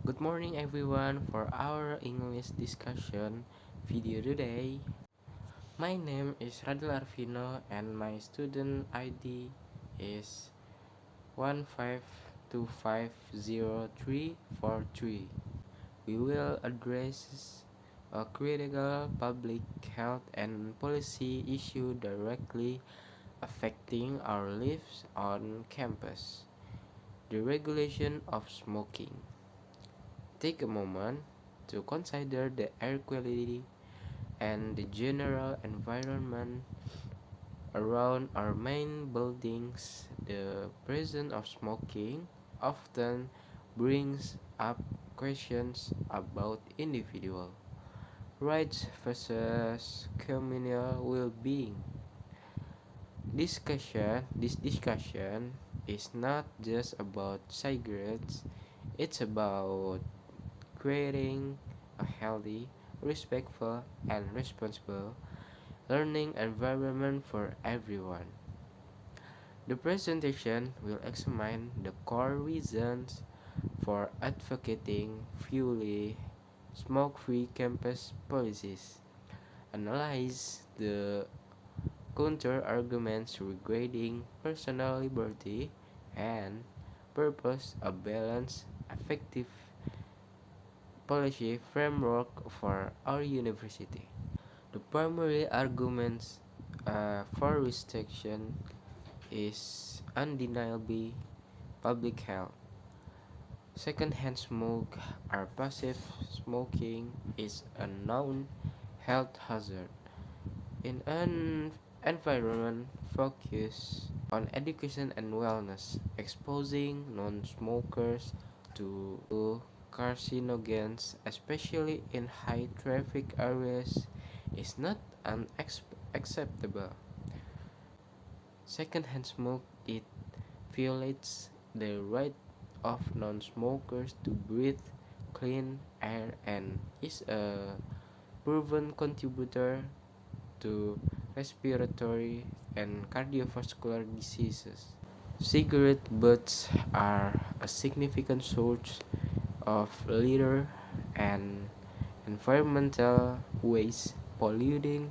Good morning everyone for our English discussion video today. My name is Radel Arvino and my student ID is 152504343. We will address a critical public health and policy issue directly affecting our lives on campus: the regulation of smoking. Take a moment to consider the air quality and the general environment around our main buildings. The presence of smoking often brings up questions about individual rights versus communal well-being. This discussion is not just about cigarettes, it's about creating a healthy, respectful, and responsible learning environment for everyone. The presentation will examine the core reasons for advocating fully smoke-free campus policies, analyze the counter-arguments regarding personal liberty, and propose a balanced, effective policy framework for our university. The primary arguments for restriction is undeniably public health. Secondhand smoke or passive smoking is a known health hazard. In an environment focused on education and wellness, exposing non-smokers to carcinogens, especially in high-traffic areas, is not unacceptable. Secondhand smoke it violates the right of non-smokers to breathe clean air and is a proven contributor to respiratory and cardiovascular diseases. Cigarette butts are a significant source of litter and environmental waste polluting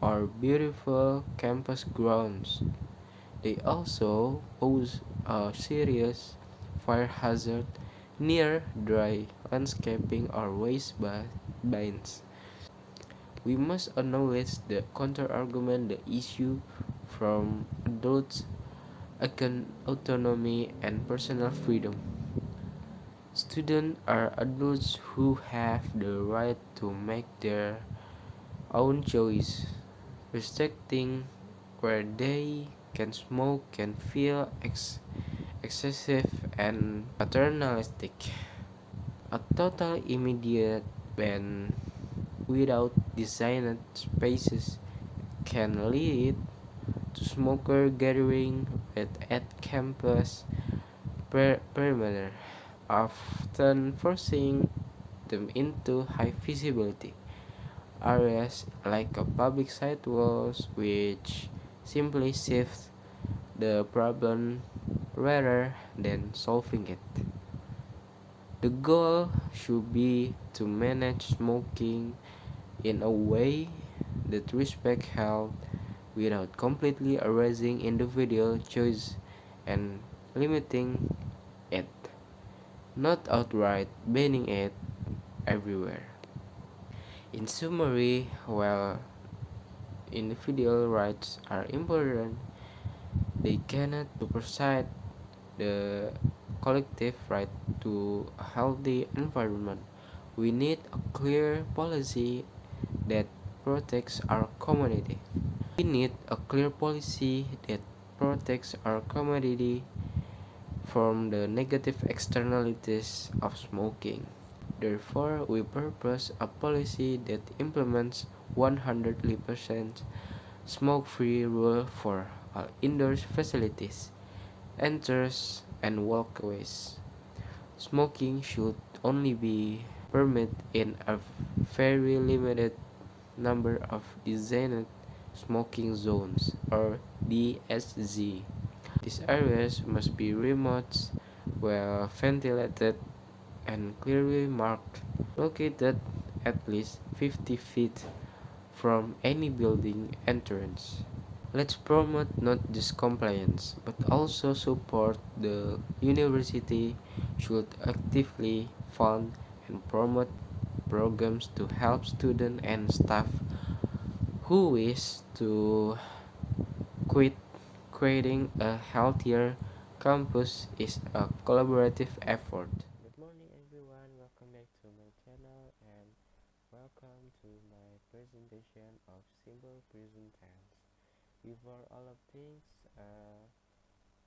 our beautiful campus grounds. They also pose a serious fire hazard near dry landscaping or waste bins. We must acknowledge the counter-argument the issue from adults' autonomy and personal freedom. Students are adults who have the right to make their own choice. Restricting where they can smoke can feel excessive and paternalistic. A total immediate ban without designated spaces can lead to smoker gathering at campus perimeter, often forcing them into high visibility areas like a public sidewalks, which simply shift the problem rather than solving it. The goal should be to manage smoking in a way that respects health without completely erasing individual choice and limiting it, not outright banning it everywhere. In summary, while individual rights are important, they cannot supersede the collective right to a healthy environment. We need a clear policy that protects our community. We need a clear policy that protects our community from the negative externalities of smoking. Therefore, we propose a policy that implements 100% smoke-free rule for all indoor facilities, enters and walkways. Smoking should only be permitted in a very limited number of designated smoking zones or DSZ. These areas must be remote, well ventilated, and clearly marked, located at least 50 feet from any building entrance. Let's promote not just compliance, but also support. The university should actively fund and promote programs to help students and staff who wish to quit. Creating a healthier campus is a collaborative effort. Good morning everyone, welcome back to my channel and welcome to my presentation of simple present tense. Before all of things,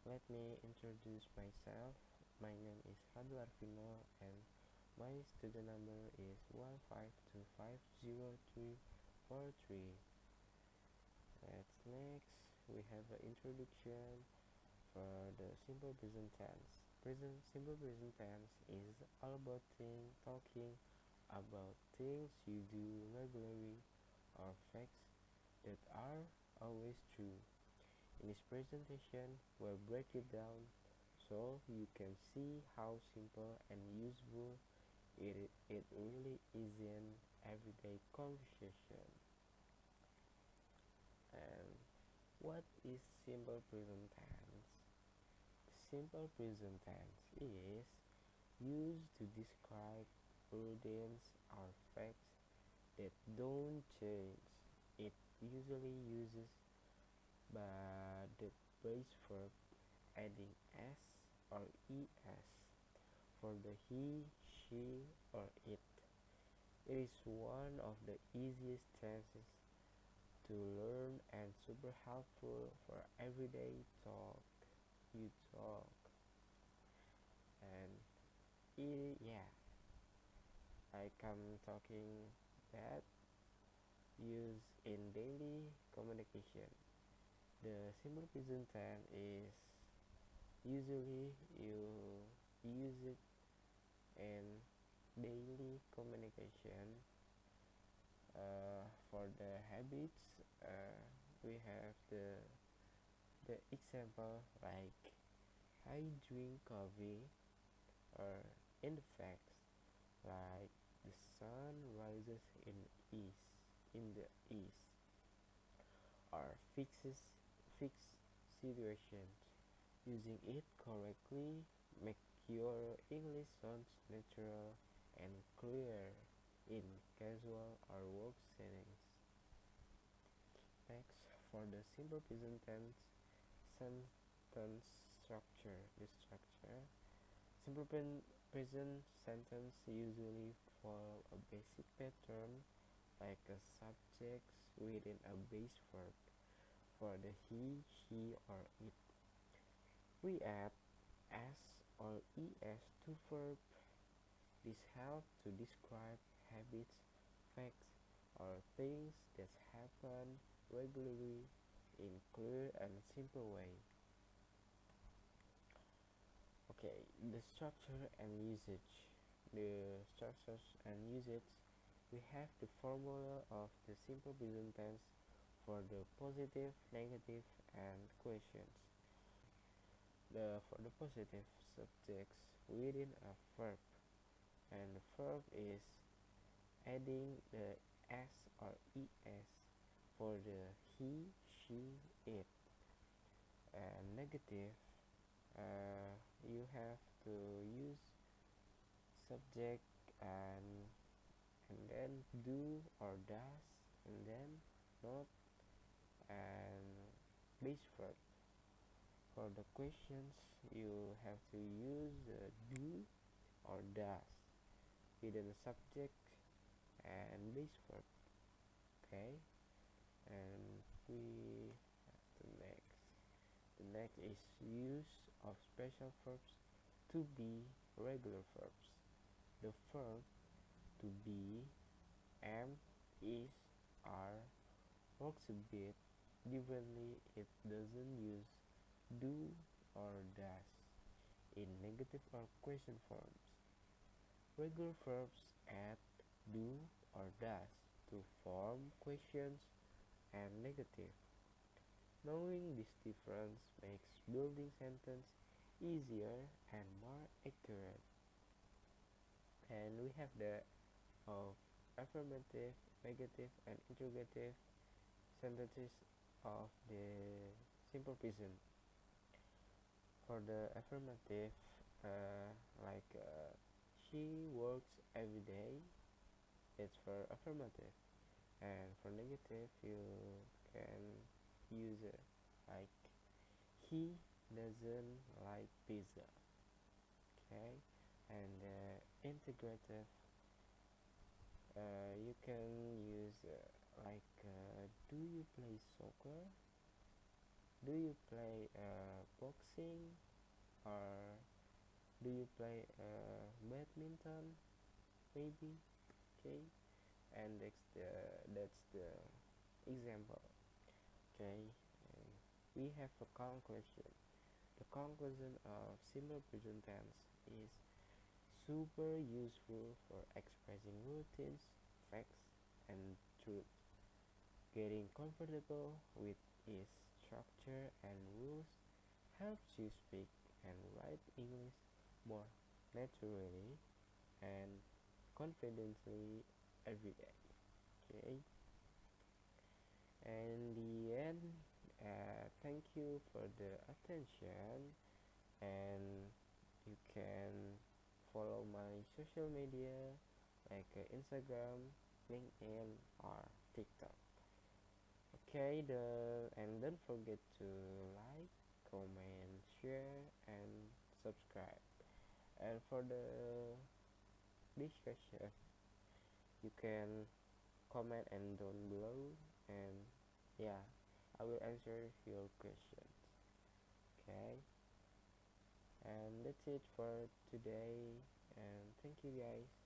let me introduce myself. My name is Hadu Arvino and my student number is 152502343. Next, we have an introduction for the simple present tense. Simple present tense is all about talking about things you do regularly or facts that are always true. In this presentation, we'll break it down so you can see how simple and useful it really is in everyday conversation. And what is simple present tense? Simple present tense is used to describe routines or facts that don't change. It usually uses the base verb adding s or es for the he, she, or it. It is one of the easiest tenses to learn and super helpful for everyday talk. You talk and yeah, I come talking that use in daily communication. The simple present tense is usually you use it in daily communication. For the habits, we have the example like I drink coffee, or in the facts like the sun rises in the east, or fixed situations. Using it correctly make your English sounds natural and clear in casual or work settings. Next, for the simple present tense sentence structure. The structure simple present sentence usually follow a basic pattern like a subject within a base verb. For the he, she, or it, we add s or es to verb. This helps to describe habits, facts, or things that happen regularly in clear and simple way. Okay, the structure and usage. The structures and usage, we have the formula of the simple present tense for the positive, negative, and questions. For the positive subjects within a verb, and the verb is adding the s or es for the he, she, it. And negative, you have to use subject and then do or does, and then not and base verb. For the questions, you have to use do or does within the subject and base verb. Okay, and we have the next. The next is use of special verbs to be regular verbs. The verb to be, am, is, are works a bit differently. It doesn't use do or does in negative or question forms. Regular verbs add do or does to form questions and negative. Knowing this difference makes building sentence easier and more accurate. and we have the of affirmative, negative, and interrogative sentences of the simple present. For the affirmative, like she works every day, it's for affirmative. And for negative, you can use like he doesn't like pizza. Okay, and integrative, you can use do you play soccer? Do you play boxing? Or do you play badminton? Maybe. Okay, and that's the example. Okay, and we have a conclusion. The conclusion of simple present tense is super useful for expressing routines, facts, and truth. Getting comfortable with its structure and rules helps you speak and write English more naturally and confidently every day. Okay, and the end. Thank you for the attention, and you can follow my social media like Instagram, LinkedIn, or TikTok. Okay, and don't forget to like, comment, share, and subscribe. And for the discussion, you can comment and down below, and yeah, I will answer your questions. Okay, and that's it for today, and thank you guys.